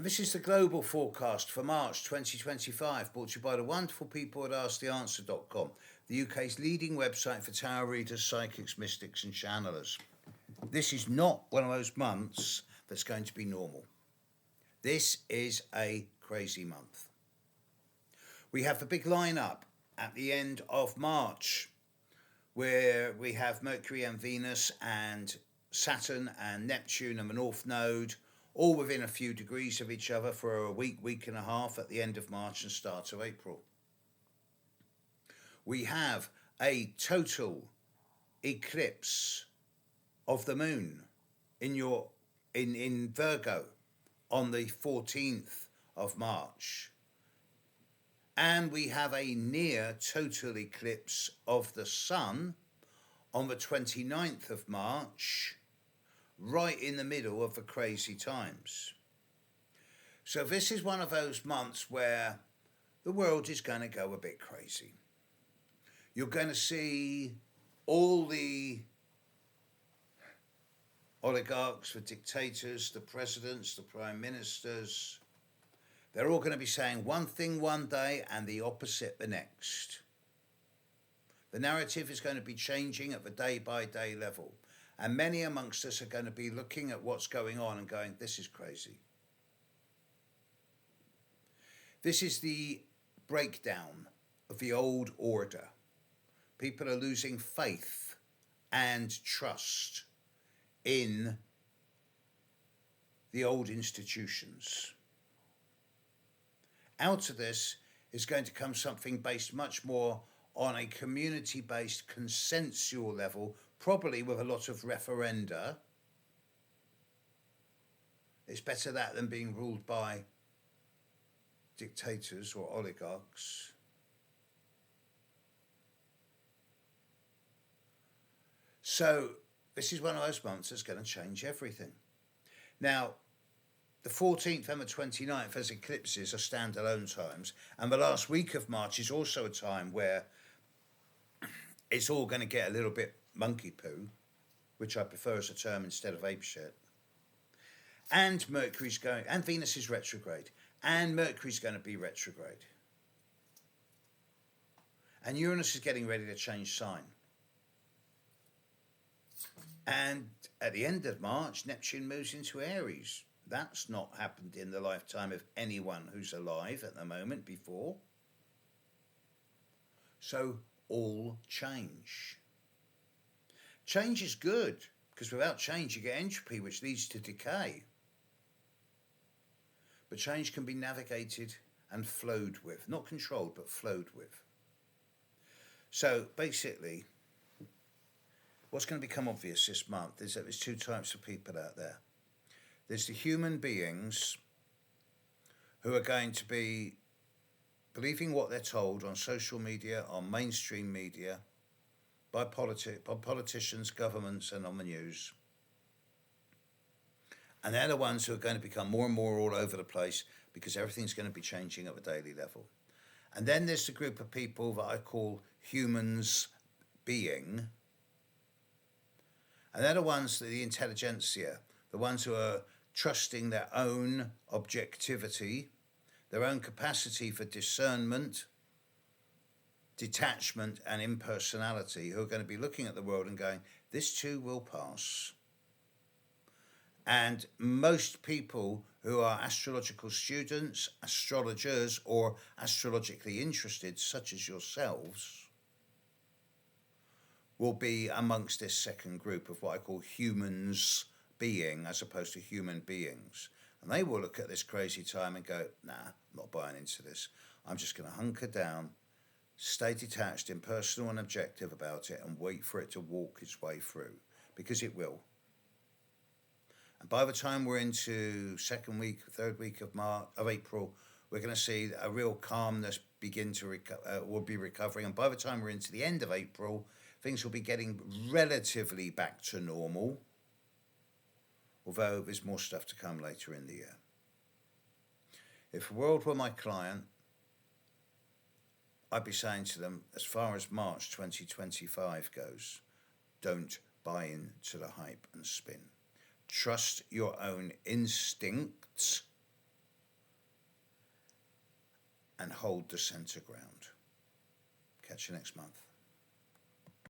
And this is the global forecast for March 2025, brought to you by the wonderful people at asktheanswer.com, the UK's leading website for tarot readers, psychics, mystics and channelers. This is not one of those months that's going to be normal. This is a crazy month. We have the big lineup at the end of March, where we have Mercury and Venus and Saturn and Neptune and the North Node, all within a few degrees of each other for a week and a half at the end of March and start of April. We have a total eclipse of the moon in Virgo on the 14th of March. And we have a near total eclipse of the sun on the 29th of March, right in the middle of the crazy times. So this is one of those months where the world is going to go a bit crazy. You're going to see all the oligarchs, the dictators, the presidents, the prime ministers, they're all going to be saying one thing one day and the opposite the next. The narrative is going to be changing at the day-by-day level. And many amongst us are going to be looking at what's going on and going, this is crazy. This is the breakdown of the old order. People are losing faith and trust in the old institutions. Out of this is going to come something based much more on a community-based consensual level, probably with a lot of referenda. It's better that than being ruled by dictators or oligarchs. So this is one of those months that's going to change everything. Now, the 14th and the 29th as eclipses are standalone times, and the last week of March is also a time where it's all going to get a little bit monkey poo, which I prefer as a term instead of ape shit. And Mercury's going, and Venus is retrograde, and Mercury's going to be retrograde. And Uranus is getting ready to change sign. And at the end of March, Neptune moves into Aries. That's not happened in the lifetime of anyone who's alive at the moment before. So all change. Change is good, because without change you get entropy, which leads to decay. But change can be navigated and flowed with, not controlled, but flowed with. So basically, what's going to become obvious this month is that there's two types of people out there. There's the human beings who are going to be believing what they're told on social media, on mainstream media, by politicians, governments, and on the news. And they're the ones who are going to become more and more all over the place because everything's going to be changing at the daily level. And then there's the group of people that I call humans being. And they're the ones, the intelligentsia, the ones who are trusting their own objectivity, their own capacity for discernment, detachment and impersonality, who are going to be looking at the world and going, this too will pass. And most people who are astrological students, astrologers, or astrologically interested, such as yourselves, will be amongst this second group of what I call humans being as opposed to human beings. And they will look at this crazy time and go, nah, I'm not buying into this. I'm just going to hunker down, stay detached, impersonal and objective about it, and wait for it to walk its way through, because it will. And by the time we're into second week, third week of April, we're going to see a real calmness begin to will be recovering. And by the time we're into the end of April, things will be getting relatively back to normal, although there's more stuff to come later in the year. If the world were my client, I'd be saying to them, as far as March 2025 goes, don't buy into the hype and spin. Trust your own instincts and hold the centre ground. Catch you next month.